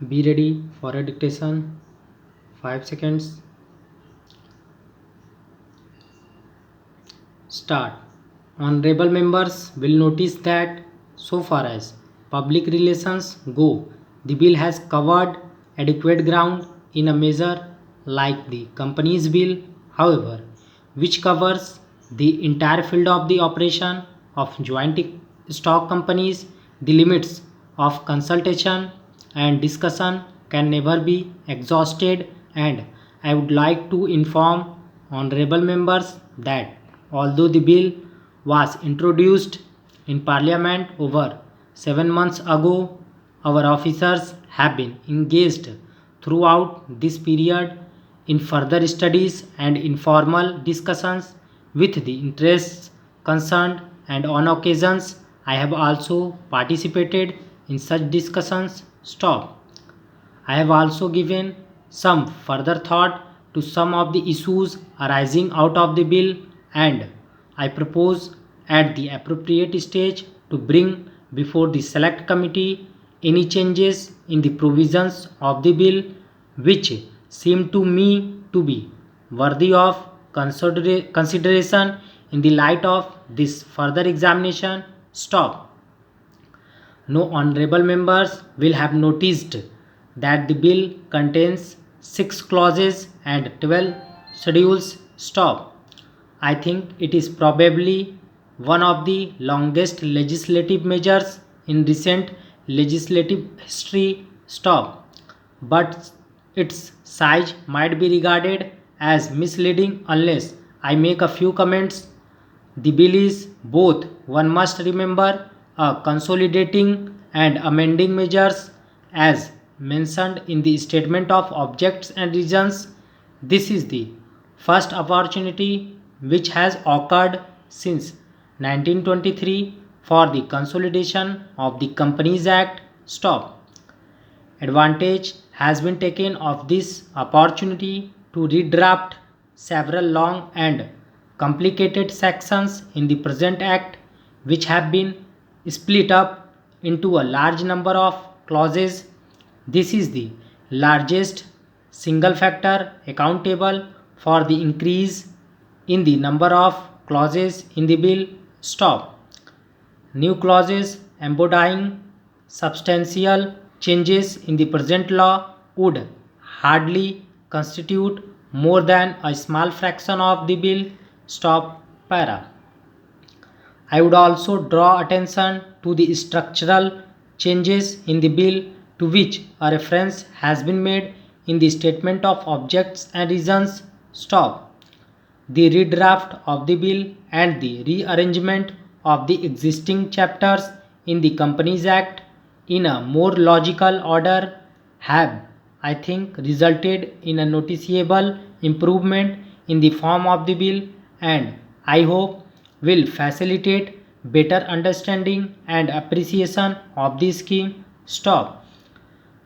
Be ready for a dictation. 5 seconds. Start. Honorable members will notice that so far as public relations go, the bill has covered adequate ground in a measure like the Companies Bill, however, which covers the entire field of the operation of joint stock companies. The limits of consultation and discussion can never be exhausted, and I would like to inform honorable members that although the bill was introduced in Parliament over 7 months ago, our officers have been engaged throughout this period in further studies and informal discussions with the interests concerned, and on occasions I have also participated in such discussions. Stop. I have also given some further thought to some of the issues arising out of the bill, and I propose at the appropriate stage to bring before the select committee any changes in the provisions of the bill which seem to me to be worthy of consideration in the light of this further examination. Stop. No honorable members will have noticed that the bill contains 6 clauses and 12 schedules. Stop. I think it is probably one of the longest legislative measures in recent legislative history. Stop. But its size might be regarded as misleading unless I make a few comments. The bill is both, one must remember, a consolidating and amending measures as mentioned in the statement of objects and reasons. This is the first opportunity which has occurred since 1923 for the consolidation of the Companies Act. Stop. Advantage has been taken of this opportunity to redraft several long and complicated sections in the present Act, which have been split up into a large number of clauses. This is the largest single factor accountable for the increase in the number of clauses in the bill. Stop. New clauses embodying substantial changes in the present law would hardly constitute more than a small fraction of the bill. Stop. Para. I would also draw attention to the structural changes in the bill to which a reference has been made in the statement of objects and reasons. Stop. The redraft of the bill and the rearrangement of the existing chapters in the Companies Act in a more logical order have, I think, resulted in a noticeable improvement in the form of the bill, and I hope will facilitate better understanding and appreciation of the scheme. Stop.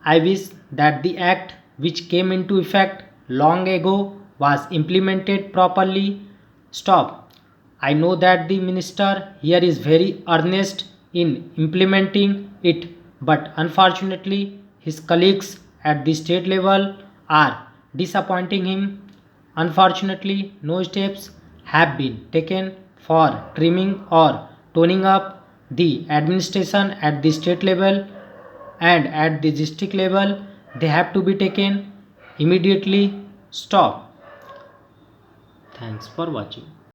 I wish that the act which came into effect long ago was implemented properly. Stop. I know that the minister here is very earnest in implementing it, but unfortunately his colleagues at the state level are disappointing him. Unfortunately, no steps have been taken for trimming or toning up the administration at the state level, and at the district level they have to be taken immediately. Stop. Thanks for watching.